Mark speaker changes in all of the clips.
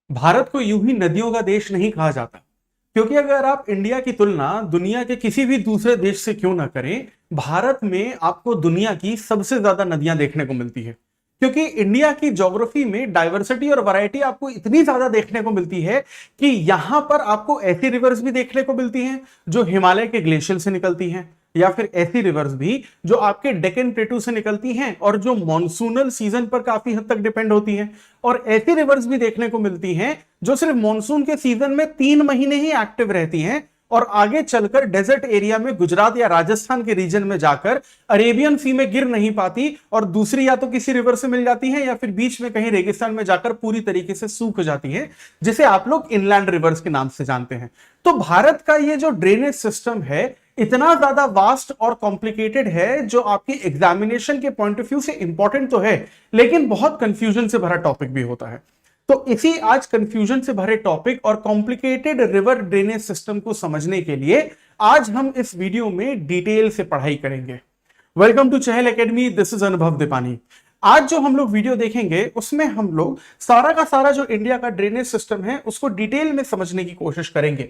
Speaker 1: भारत को यूं ही नदियों का देश नहीं कहा जाता, क्योंकि अगर आप इंडिया की तुलना दुनिया के किसी भी दूसरे देश से क्यों ना करें, भारत में आपको दुनिया की सबसे ज्यादा नदियां देखने को मिलती है। क्योंकि इंडिया की ज्योग्राफी में डाइवर्सिटी और वैरायटी आपको इतनी ज्यादा देखने को मिलती है कि यहां पर आपको ऐसी रिवर्स भी देखने को मिलती हैं जो हिमालय के ग्लेशियर से निकलती हैं, या फिर ऐसी रिवर्स भी जो आपके डेक्कन प्लेटू से निकलती हैं और जो मॉनसूनल सीजन पर काफी हद तक डिपेंड होती हैं। और ऐसी रिवर्स भी देखने को मिलती हैं जो सिर्फ मॉनसून के सीजन में 3 महीने ही एक्टिव रहती हैं और आगे चलकर डेजर्ट एरिया में गुजरात या राजस्थान के रीजन में जाकर अरेबियन सी में गिर नहीं पाती और दूसरी या तो किसी रिवर से मिल जाती है या फिर बीच में कहीं रेगिस्तान में जाकर पूरी तरीके से सूख जाती है, जिसे आप लोग इनलैंड रिवर्स के नाम से जानते हैं। तो भारत का ये जो ड्रेनेज सिस्टम है इतना ज्यादा वास्ट और कॉम्प्लिकेटेड है, जो आपकी एग्जामिनेशन के पॉइंट ऑफ व्यू से इंपॉर्टेंट तो है लेकिन बहुत कंफ्यूजन से भरा टॉपिक भी होता है। तो इसी आज कंफ्यूजन से भरे टॉपिक और कॉम्प्लिकेटेड रिवर ड्रेनेज सिस्टम को समझने के लिए आज हम इस वीडियो में डिटेल से पढ़ाई करेंगे। Welcome to Chahal academy, this is Anubhav Deepani. आज जो हम लोग वीडियो देखेंगे उसमें हम लोग सारा का सारा जो इंडिया का ड्रेनेज सिस्टम है उसको डिटेल में समझने की कोशिश करेंगे।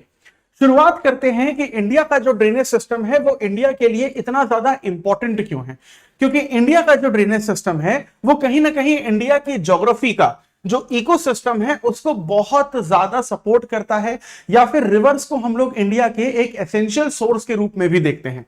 Speaker 1: शुरुआत करते हैं कि इंडिया का जो ड्रेनेज सिस्टम है वो इंडिया के लिए इतना ज्यादा इंपॉर्टेंट क्यों है। क्योंकि इंडिया का जो ड्रेनेज सिस्टम है वो कहीं ना कहीं इंडिया की ज्योग्राफी का जो इकोसिस्टम है उसको बहुत ज्यादा सपोर्ट करता है, या फिर रिवर्स को हम लोग इंडिया के एक एसेंशियल सोर्स के रूप में भी देखते हैं।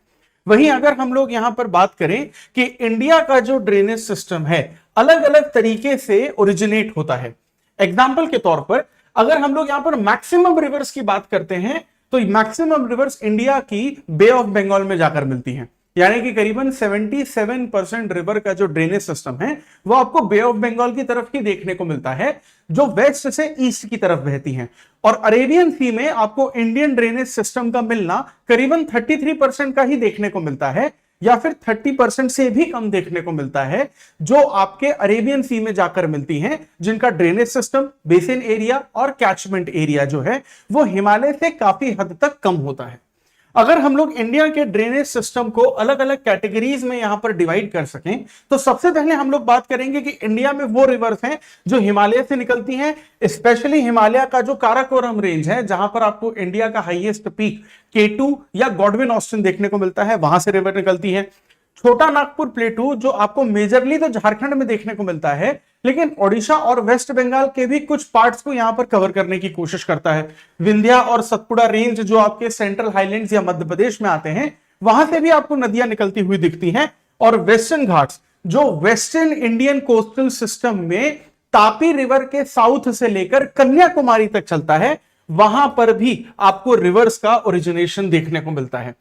Speaker 1: वहीं अगर हम लोग यहां पर बात करें कि इंडिया का जो ड्रेनेज सिस्टम है अलग अलग तरीके से ओरिजिनेट होता है। एग्जाम्पल के तौर पर अगर हम लोग यहां पर मैक्सिमम रिवर्स की बात करते हैं तो मैक्सिमम रिवर्स इंडिया की बे ऑफ बंगाल में जाकर मिलती हैं, यानी कि करीबन 77% रिवर का जो ड्रेनेज सिस्टम है वो आपको बे ऑफ बंगाल की तरफ ही देखने को मिलता है, जो वेस्ट से ईस्ट की तरफ बहती हैं। और अरेबियन सी में आपको इंडियन ड्रेनेज सिस्टम का मिलना करीबन 33% का ही देखने को मिलता है, या फिर 30% से भी कम देखने को मिलता है, जो आपके अरेबियन सी में जाकर मिलती हैं, जिनका ड्रेनेज सिस्टम, बेसिन एरिया और कैचमेंट एरिया जो है वो हिमालय से काफी हद तक कम होता है। अगर हम लोग इंडिया के ड्रेनेज सिस्टम को अलग अलग कैटेगरीज में यहां पर डिवाइड कर सकें तो सबसे पहले हम लोग बात करेंगे कि इंडिया में वो रिवर्स हैं जो हिमालय से निकलती हैं, स्पेशली हिमालय का जो काराकोरम रेंज है जहां पर आपको इंडिया का हाईएस्ट पीक K2 या गॉडविन ऑस्टिन देखने को मिलता है, वहां से रिवर निकलती है। छोटा नागपुर प्लेटू जो आपको मेजरली तो झारखंड में देखने को मिलता है, लेकिन ओडिशा और वेस्ट बंगाल के भी कुछ पार्ट्स को यहां पर कवर करने की कोशिश करता है। विंध्या और सतपुड़ा रेंज जो आपके सेंट्रल हाईलैंड्स या मध्य प्रदेश में आते हैं, वहां से भी आपको नदियां निकलती हुई दिखती हैं। और वेस्टर्न घाट्स जो वेस्टर्न इंडियन कोस्टल सिस्टम में तापी रिवर के साउथ से लेकर कन्याकुमारी तक चलता है, वहां पर भी आपको रिवर्स का ओरिजिनेशन देखने को मिलता है।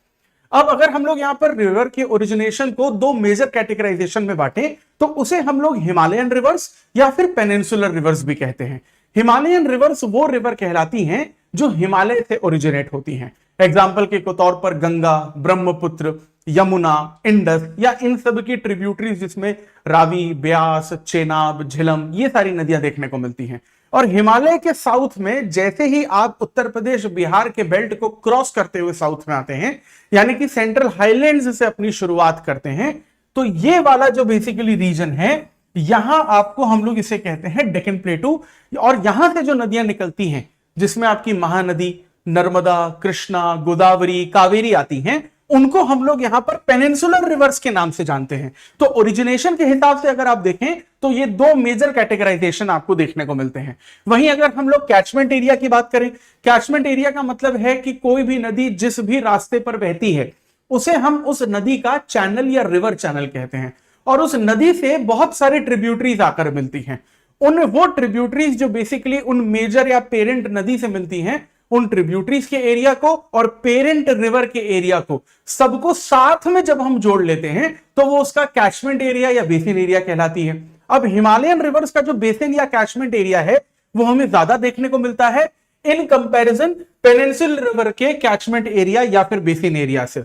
Speaker 1: अब अगर हम लोग यहां पर रिवर के ओरिजिनेशन को दो मेजर कैटेगराइजेशन में बांटें तो उसे हम लोग हिमालयन रिवर्स या फिर पेनिनसुलर रिवर्स भी कहते हैं। हिमालयन रिवर्स वो रिवर कहलाती हैं जो हिमालय से ओरिजिनेट होती हैं। एग्जाम्पल के तौर पर गंगा, ब्रह्मपुत्र, यमुना, इंडस या इन सब की ट्रिब्यूटरीज जिसमें रावी, ब्यास, चेनाब, झेलम ये सारी नदियां देखने को मिलती हैं। और हिमालय के साउथ में जैसे ही आप उत्तर प्रदेश बिहार के बेल्ट को क्रॉस करते हुए साउथ में आते हैं, यानी कि सेंट्रल हाईलैंड्स से अपनी शुरुआत करते हैं, तो ये वाला जो बेसिकली रीजन है यहां आपको हम लोग इसे कहते हैं डेक्कन प्लेटू। और यहां से जो नदियां निकलती हैं जिसमें आपकी महानदी, नर्मदा, कृष्णा, गोदावरी, कावेरी आती हैं, उनको हम लोग यहां पर पेनिनसुलर रिवर्स के नाम से जानते हैं। तो ओरिजिनेशन के हिसाब से अगर आप देखें तो ये दो मेजर कैटेगराइजेशन आपको देखने को मिलते हैं। वहीं अगर हम लोग कैचमेंट एरिया की बात करें, कैचमेंट एरिया का मतलब है कि कोई भी नदी जिस भी रास्ते पर बहती है उसे हम उस नदी का चैनल या रिवर चैनल कहते हैं, और उस नदी से बहुत सारी ट्रिब्यूटरीज आकर मिलती हैं। उन वो ट्रिब्यूटरीज जो बेसिकली उन मेजर या पेरेंट नदी से मिलती हैं, उन ट्रिब्यूटरीज के एरिया को और पेरेंट रिवर के एरिया को सबको साथ में जब हम जोड़ लेते हैं तो वो उसका कैचमेंट एरिया या बेसिन एरिया कहलाती है। अब हिमालयन रिवर्स का जो बेसिन या कैचमेंट एरिया है वो हमें ज्यादा देखने को मिलता है इन कंपैरिजन पेनिनसुलर रिवर के कैचमेंट एरिया या फिर बेसिन एरिया से।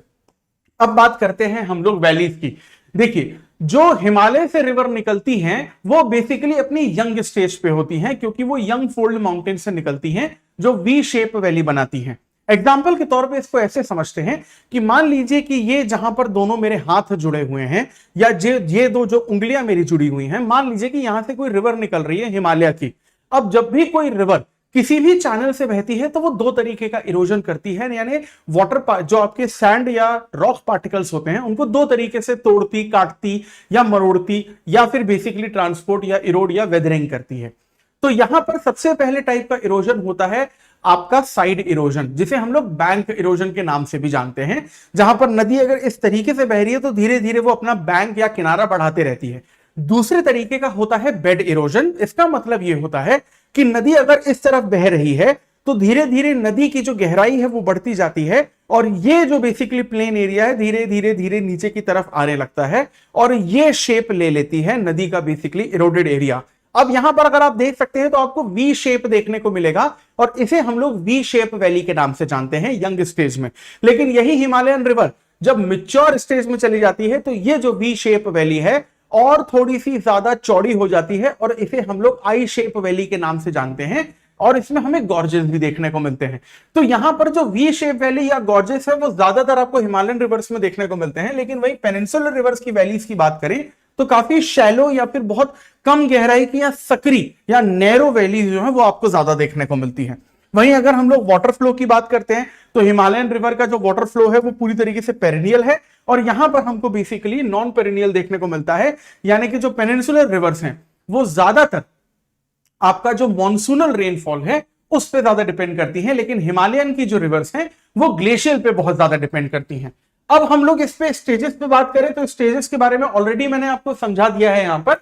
Speaker 1: अब बात करते हैं हम लोग वैलीज की। देखिए, जो हिमालय से रिवर निकलती हैं वो बेसिकली अपनी यंग स्टेज पे होती हैं, क्योंकि वो यंग फोल्ड माउंटेन से निकलती हैं जो वी शेप वैली बनाती हैं। एग्जाम्पल के तौर पे इसको ऐसे समझते हैं कि मान लीजिए कि ये जहां पर दोनों मेरे हाथ जुड़े हुए हैं या ये दो जो उंगलियां मेरी जुड़ी हुई हैं, मान लीजिए कि यहां से कोई रिवर निकल रही है हिमालय की। अब जब भी कोई रिवर किसी भी चैनल से बहती है तो वो दो तरीके का इरोजन करती है, यानी वाटर जो आपके सैंड या रॉक पार्टिकल्स होते हैं उनको दो तरीके से तोड़ती, काटती या मरोड़ती, या फिर बेसिकली ट्रांसपोर्ट या इरोड या वेदरिंग करती है। तो यहां पर सबसे पहले टाइप का इरोजन होता है आपका साइड इरोजन, जिसे हम लोग बैंक इरोजन के नाम से भी जानते हैं, जहां पर नदी अगर इस तरीके से बह रही है तो धीरे धीरे वो अपना बैंक या किनारा बढ़ाते रहती है। दूसरे तरीके का होता है बेड इरोजन। इसका मतलब यह होता है कि नदी अगर इस तरफ बह रही है तो धीरे धीरे नदी की जो गहराई है वो बढ़ती जाती है, और ये जो बेसिकली प्लेन एरिया है धीरे धीरे धीरे नीचे की तरफ आने लगता है, और ये शेप ले लेती है नदी का बेसिकली इरोडेड एरिया। अब यहां पर अगर आप देख सकते हैं तो आपको वी शेप देखने को मिलेगा, और इसे हम लोग वी शेप वैली के नाम से जानते हैं यंग स्टेज में। लेकिन यही हिमालयन रिवर जब मिच्योर स्टेज में चली जाती है तो ये जो वी शेप वैली है और थोड़ी सी ज्यादा चौड़ी हो जाती है, और इसे हम लोग आई शेप वैली के नाम से जानते हैं, और इसमें हमें गॉर्जेस भी देखने को मिलते हैं। तो यहां पर जो वी शेप वैली या गॉर्जेस है वो ज्यादातर आपको हिमालयन रिवर्स में देखने को मिलते हैं, लेकिन वही पेनिनसुलर रिवर्स की वैलीज की बात करें तो काफी शैलो या फिर बहुत कम गहराई की या सकरी या नैरो वैली जो है वो आपको ज्यादा देखने को मिलती है। वहीं अगर हम लोग वाटर फ्लो की बात करते हैं तो हिमालयन रिवर का जो वाटर फ्लो है वो पूरी तरीके से पेरिनियल है, और यहां पर हमको बेसिकली नॉन पेरिनियल देखने को मिलता है, यानी कि जो पेनिनसुलर रिवर्स हैं वो ज्यादातर आपका जो मॉनसूनल रेनफॉल है उस पर ज्यादा डिपेंड करती हैं, लेकिन हिमालयन की जो रिवर्स हैं वो ग्लेशियल पे बहुत ज्यादा डिपेंड करती हैं। अब हम लोग इस पे स्टेजेस पे बात करें तो स्टेजेस के बारे में ऑलरेडी मैंने आपको समझा दिया है यहां पर,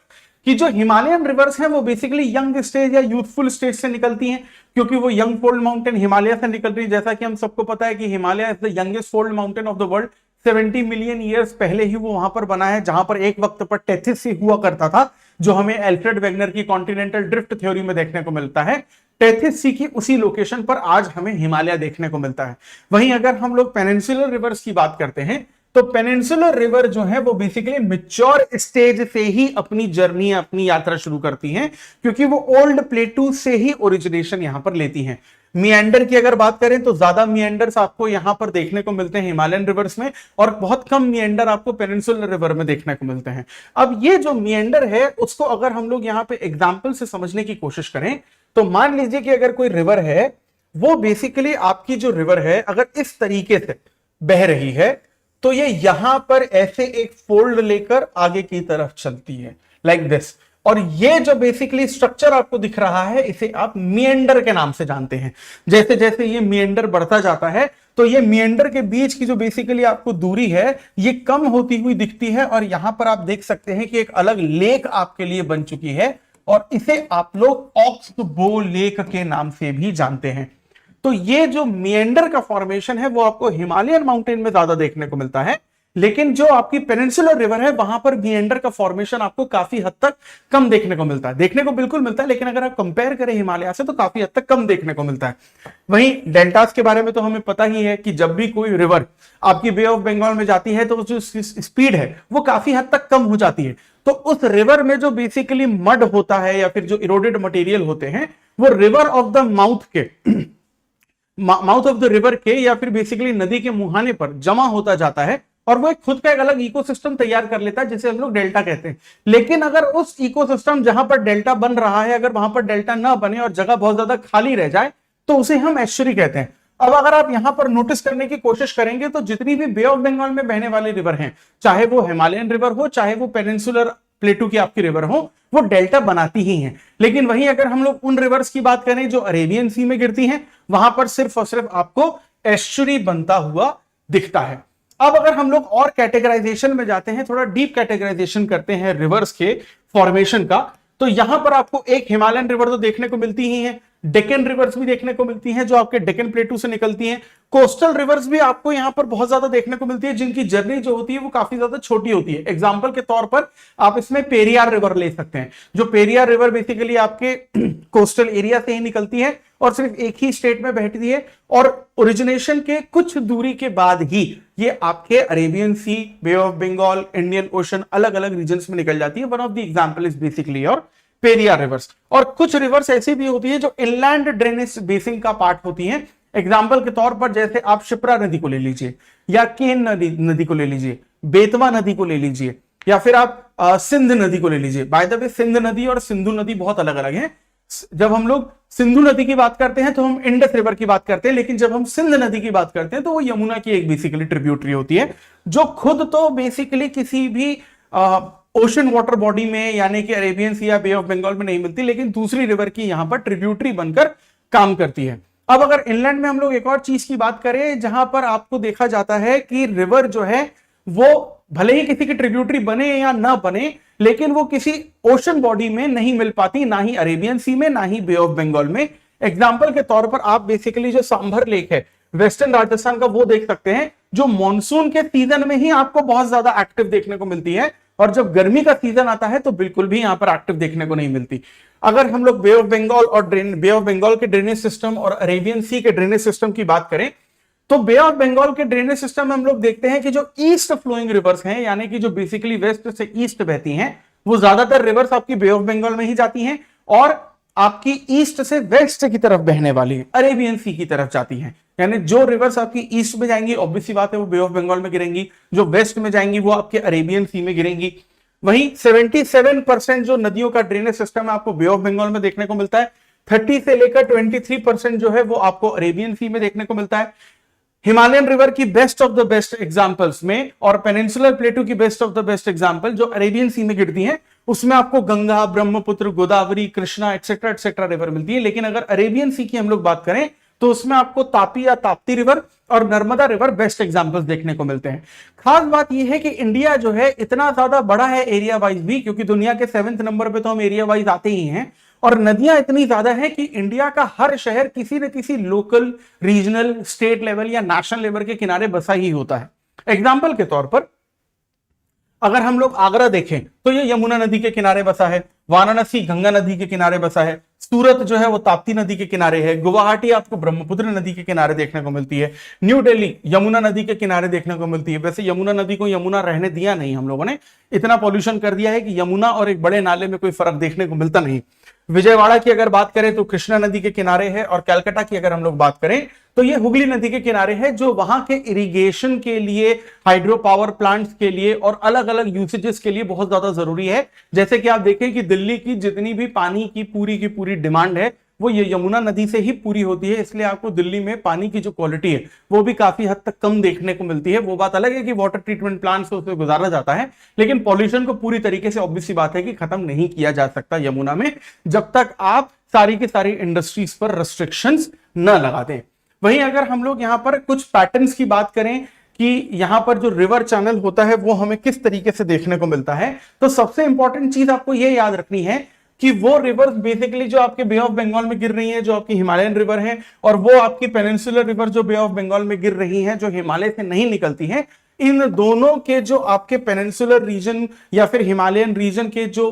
Speaker 1: कि जो हिमालयन रिवर्स हैं वो बेसिकली यंग स्टेज या यूथफुल स्टेज से निकलती हैं, क्योंकि वो यंग फोल्ड माउंटेन हिमालय से निकल रही है। जैसा कि हम सबको पता है कि Himalaya is the youngest fold mountain of the world. 70 million years पहले ही वो वहां पर बना है, जहां पर एक वक्त पर टेथिस सी हुआ करता था, जो हमें एल्फ्रेड वेगनर की कॉन्टिनेंटल ड्रिफ्ट थ्योरी में देखने को मिलता है। टेथिस सी की उसी लोकेशन पर आज हमें हिमालय देखने को मिलता है। वहीं अगर हम लोग पेनिनसुलर रिवर्स की बात करते हैं तो पेनिनसुलर रिवर जो है वो बेसिकली मैच्योर स्टेज से ही अपनी जर्नी, अपनी यात्रा शुरू करती हैं, क्योंकि वो ओल्ड प्लेटू से ही ओरिजिनेशन यहां पर लेती हैं। मिएंडर की अगर बात करें तो ज्यादा मिएंडर्स आपको यहां पर देखने को मिलते हैं हिमालयन रिवर्स में, और बहुत कम मिएंडर आपको पेनिनसुलर रिवर में देखने को मिलते हैं। अब ये जो मिएंडर है उसको अगर हम लोग यहां पे एग्जांपल से समझने की कोशिश करें तो मान लीजिए कि अगर कोई रिवर है, वो बेसिकली आपकी जो रिवर है अगर इस तरीके से बह रही है तो ये यहां पर ऐसे एक फोल्ड लेकर आगे की तरफ चलती है, लाइक दिस। और ये जो बेसिकली स्ट्रक्चर आपको दिख रहा है इसे आप मिएंडर के नाम से जानते हैं। जैसे जैसे ये मिएंडर बढ़ता जाता है तो ये मिएंडर के बीच की जो बेसिकली आपको दूरी है ये कम होती हुई दिखती है, और यहां पर आप देख सकते हैं कि एक अलग लेक आपके लिए बन चुकी है, और इसे आप लोग ऑक्सबो लेक के नाम से भी जानते हैं। तो ये जो मिएंडर का फॉर्मेशन है वो आपको हिमालयन माउंटेन में ज्यादा देखने को मिलता है, लेकिन जो आपकी पेनिनसुलर रिवर है वहां पर मिएंडर का फॉर्मेशन आपको काफी हद तक कम देखने को मिलता है। देखने को बिल्कुल मिलता है, लेकिन अगर आप कंपेयर करें हिमालय से तो काफी हद तक कम देखने को मिलता है। वहीं डेल्टास के बारे में तो हमें पता ही है कि जब भी कोई रिवर आपकी बे ऑफ बंगाल में जाती है तो जो स्पीड है वो काफी हद तक कम हो जाती है। तो उस रिवर में जो बेसिकली मड होता है या फिर जो इरोडेड मटेरियल होते हैं वो river of the mouth of the river के या फिर बेसिकली नदी के मुहाने पर जमा होता जाता है, और वो एक खुद का एक अलग इकोसिस्टम तैयार कर लेता है जिसे हम लोग डेल्टा कहते हैं। लेकिन अगर उस इकोसिस्टम जहां पर डेल्टा बन रहा है अगर वहां पर डेल्टा ना बने और जगह बहुत ज्यादा खाली रह जाए तो उसे हम एस्चुरी कहते हैं। अब अगर आप यहां पर नोटिस करने की कोशिश करेंगे तो जितनी भी बे ऑफ बंगाल में बहने वाली रिवर हैं, चाहे वो हिमालयन रिवर हो चाहे वो पेनिनसुलर प्लेटू की आपकी रिवर हो, वो डेल्टा बनाती ही हैं। लेकिन वहीं अगर हम लोग उन रिवर्स की बात करें जो अरेबियन सी में गिरती हैं, वहां पर सिर्फ और सिर्फ आपको एस्चुरी बनता हुआ दिखता है। अब अगर हम लोग और कैटेगराइजेशन में जाते हैं, थोड़ा डीप कैटेगराइजेशन करते हैं रिवर्स के फॉर्मेशन का, तो यहां पर आपको एक हिमालयन रिवर तो देखने को मिलती ही है, डेक्कन रिवर्स भी देखने को मिलती हैं जो आपके डेक्कन प्लेटू से निकलती हैं। कोस्टल रिवर्स भी आपको यहां पर बहुत ज्यादा देखने को मिलती है जिनकी जर्नी जो होती है वो काफी ज्यादा छोटी होती है। एग्जांपल के तौर पर आप इसमें पेरियार रिवर ले सकते हैं। जो पेरियार रिवर बेसिकली आपके कोस्टल एरिया से ही निकलती है और सिर्फ एक ही स्टेट में बहती है, और ओरिजिनेशन के कुछ दूरी के बाद ही ये आपके Arabian Sea, Bay of Bengal, Indian Ocean अलग अलग रीजन में निकल जाती है। One of the example is basically और पेरियार रिवर्स। और कुछ रिवर्स ऐसी भी होती है जो इनलैंड ड्रेनेज बेसिन का पार्ट होती हैं। एग्जाम्पल के तौर पर जैसे आप शिप्रा नदी को ले लीजिए, या केन नदी को ले लीजिए, बेतवा नदी को ले लीजिए, या फिर आप सिंध नदी को ले लीजिए। बाय द वे सिंध नदी और सिंधु नदी बहुत अलग अलग हैं। जब हम लोग सिंधु नदी की बात करते हैं तो हम इंडस रिवर की बात करते हैं, लेकिन जब हम सिंध नदी की बात करते हैं तो वो यमुना की एक बेसिकली ट्रिब्यूटरी होती है, जो खुद तो बेसिकली किसी भी ओशन वाटर बॉडी में यानी कि अरेबियन सी या बे ऑफ बंगाल में नहीं मिलती, लेकिन दूसरी रिवर की यहां पर ट्रिब्यूटरी बनकर काम करती है। अब अगर इंलैंड में हम लोग एक और चीज की बात करें, जहां पर आपको देखा जाता है कि रिवर जो है वो भले ही किसी की ट्रिब्यूटरी बने या ना बने, लेकिन वो किसी ओशन बॉडी में नहीं मिल पाती, ना ही अरेबियन सी में, ना ही बे ऑफ बंगाल में। एग्जाम्पल के तौर पर आप बेसिकली जो सांभर लेक है वेस्टर्न राजस्थान का, वो देख सकते हैं, जो मॉनसून के सीजन में ही आपको बहुत ज्यादा एक्टिव देखने को मिलती है, और जब गर्मी का सीजन आता है तो बिल्कुल भी यहां पर एक्टिव देखने को नहीं मिलती। अगर हम लोग बे ऑफ बंगाल और बे ऑफ बंगाल के ड्रेनेज सिस्टम और अरेबियन सी के ड्रेनेज सिस्टम की बात करें, तो बे ऑफ बंगाल के ड्रेनेज सिस्टम में हम लोग देखते हैं कि जो ईस्ट फ्लोइंग रिवर्स हैं, यानी कि जो बेसिकली वेस्ट से ईस्ट बहती हैं, वो ज्यादातर रिवर्स आपकी बे ऑफ बंगाल में ही जाती हैं, और आपकी ईस्ट से वेस्ट की तरफ बहने वाली अरेबियन सी की तरफ जाती हैं। यानी जो रिवर्स आपकी ईस्ट में जाएंगी ऑब्वियस सी बात है वो बे ऑफ बंगाल में गिरेंगी, जो वेस्ट में जाएंगी वो आपके अरेबियन सी में गिरेंगी। वहीं 77% जो नदियों का ड्रेनेज सिस्टम है आपको बे ऑफ बंगाल में देखने को मिलता है, 30 से लेकर 23% जो है वो आपको अरेबियन सी में देखने को मिलता है। हिमालयन रिवर की best of the best examples में और पेनिनसुलर प्लेटू की best of the best example जो अरेबियन सी में गिरती हैं, उसमें आपको गंगा, ब्रह्मपुत्र, गोदावरी, कृष्णा एक्सेट्रा रिवर मिलती है। लेकिन अगर अरेबियन सी की हम लोग बात करें तो उसमें आपको तापी या ताप्ती रिवर और नर्मदा रिवर बेस्ट एग्जांपल्स देखने को मिलते हैं। खास बात यह है कि इंडिया जो है इतना ज्यादा बड़ा है एरिया वाइज भी, क्योंकि दुनिया के 7वें नंबर पे तो हम एरिया वाइज आते ही हैं, और नदियां इतनी ज्यादा है कि इंडिया का हर शहर किसी न किसी लोकल, रीजनल, स्टेट लेवल या नेशनल लेवल के किनारे बसा ही होता है। एग्जाम्पल के तौर पर अगर हम लोग आगरा देखें तो ये यमुना नदी के किनारे बसा है, वाराणसी गंगा नदी के किनारे बसा है, सूरत जो है वो ताप्ती नदी के किनारे है, गुवाहाटी आपको ब्रह्मपुत्र नदी के किनारे देखने को मिलती है, न्यू दिल्ली यमुना नदी के किनारे देखने को मिलती है। वैसे यमुना नदी को यमुना रहने दिया नहीं, हम लोगों ने इतना पॉल्यूशन कर दिया है कि यमुना और एक बड़े नाले में कोई फर्क देखने को मिलता नहीं। विजयवाड़ा की अगर बात करें तो कृष्णा नदी के किनारे है, और कलकत्ता की अगर हम लोग बात करें तो ये हुगली नदी के किनारे है, जो वहां के इरिगेशन के लिए, हाइड्रो पावर प्लांट्स के लिए और अलग अलग यूसेजेस के लिए बहुत ज्यादा जरूरी है। जैसे कि आप देखें कि दिल्ली की जितनी भी पानी की पूरी डिमांड है वो ये यमुना नदी से ही पूरी होती है, इसलिए आपको दिल्ली में पानी की जो क्वालिटी है वो भी काफी हद तक कम देखने को मिलती है। वो बात अलग है कि वाटर ट्रीटमेंट प्लांट से उससे गुजारा जाता है, लेकिन पॉल्यूशन को पूरी तरीके से ऑब्वियस सी बात है कि खत्म नहीं किया जा सकता यमुना में, जब तक आप सारी की सारी इंडस्ट्रीज पर रेस्ट्रिक्शंस न लगा दें। वहीं अगर हम लोग यहाँ पर कुछ पैटर्न्स की बात करें कि यहाँ पर जो रिवर चैनल होता है वो हमें किस तरीके से देखने को मिलता है, तो सबसे इंपॉर्टेंट चीज आपको ये याद रखनी है कि वो रिवर्स बेसिकली जो आपके बे ऑफ बंगाल में गिर रही हैं, जो आपकी हिमालयन रिवर है, और वो आपकी पेनिनसुलर रिवर जो बे ऑफ बंगाल में गिर रही हैं, जो हिमालय से नहीं निकलती हैं, इन दोनों के जो आपके पेनिनसुलर रीजन या फिर हिमालयन रीजन के जो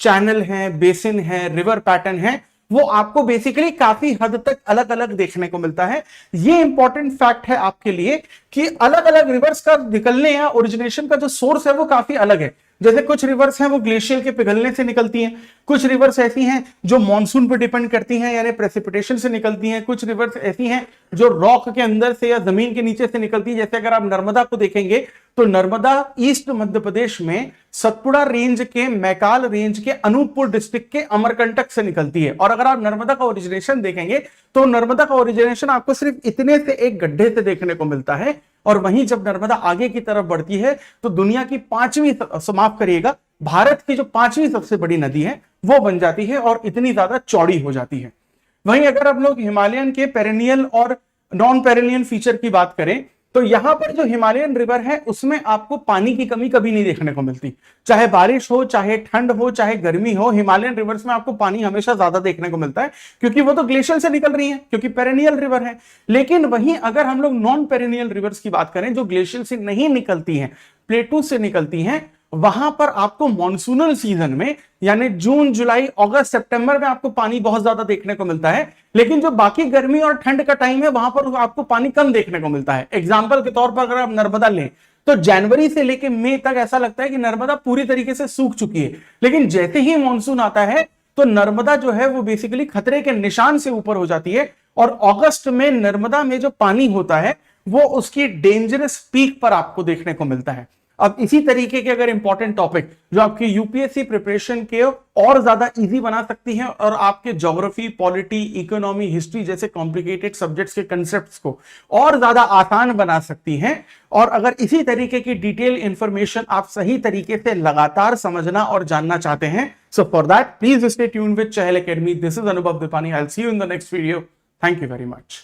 Speaker 1: चैनल हैं, बेसिन है, रिवर पैटर्न है, वो आपको बेसिकली काफी हद तक अलग अलग देखने को मिलता है। ये इंपॉर्टेंट फैक्ट है आपके लिए कि अलग अलग रिवर्स का निकलने या ओरिजिनेशन का जो सोर्स है वो काफी अलग है। जैसे कुछ रिवर्स हैं वो ग्लेशियर के पिघलने से निकलती हैं, कुछ रिवर्स ऐसी हैं जो मॉनसून पर डिपेंड करती हैं यानी प्रेसिपिटेशन से निकलती हैं, कुछ रिवर्स ऐसी हैं जो रॉक के अंदर से या जमीन के नीचे से निकलती है। जैसे अगर आप नर्मदा को देखेंगे तो नर्मदा ईस्ट मध्य प्रदेश में सतपुड़ा रेंज के, मैकाल रेंज के, अनूपपुर डिस्ट्रिक्ट के अमरकंटक से निकलती है। और अगर आप नर्मदा का ओरिजिनेशन देखेंगे तो नर्मदा का ओरिजिनेशन आपको सिर्फ इतने से एक गड्ढे से देखने को मिलता है, और वहीं जब नर्मदा आगे की तरफ बढ़ती है तो दुनिया की माफ करिएगा, भारत की जो 5वीं सबसे बड़ी नदी है वो बन जाती है और इतनी ज्यादा चौड़ी हो जाती है। वहीं अगर हम लोग हिमालयन के पेरिनियल और नॉन पेरिनियल फीचर की बात करें तो यहां पर जो हिमालयन रिवर है उसमें आपको पानी की कमी कभी नहीं देखने को मिलती, चाहे बारिश हो, चाहे ठंड हो, चाहे गर्मी हो, हिमालयन रिवर्स में आपको पानी हमेशा ज्यादा देखने को मिलता है, क्योंकि वो तो ग्लेशियर से निकल रही है, क्योंकि पेरिनियल रिवर है। लेकिन वहीं अगर हम लोग नॉन पेरिनियल रिवर्स की बात करें जो ग्लेशियर से नहीं निकलती हैं, प्लेटू से निकलती हैं, वहां पर आपको मॉनसूनल सीजन में यानी जून, जुलाई, अगस्त, सितंबर में आपको पानी बहुत ज्यादा देखने को मिलता है। लेकिन जो बाकी गर्मी और ठंड का टाइम है वहां पर आपको पानी कम देखने को मिलता है। एग्जाम्पल के तौर पर अगर आप नर्मदा लें तो जनवरी से लेकर मई तक ऐसा लगता है कि नर्मदा पूरी तरीके से सूख चुकी है, लेकिन जैसे ही मानसून आता है तो नर्मदा जो है वो बेसिकली खतरे के निशान से ऊपर हो जाती है, और अगस्त में नर्मदा में जो पानी होता है वो उसकी डेंजरस पीक पर आपको देखने को मिलता है। अब इसी तरीके के अगर इंपॉर्टेंट टॉपिक जो आपके यूपीएससी प्रिपरेशन के और ज्यादा इजी बना सकती हैं और आपके ज्योग्राफी, पॉलिटी, इकोनॉमी, हिस्ट्री जैसे कॉम्प्लिकेटेड सब्जेक्ट्स के कंसेप्ट्स को और ज्यादा आसान बना सकती हैं, और अगर इसी तरीके की डिटेल इंफॉर्मेशन आप सही तरीके से लगातार समझना और जानना चाहते हैं, so for that please stay tuned with Chahal academy. This is Anubhav Deepani. I will see you in the next video. Thank you very much.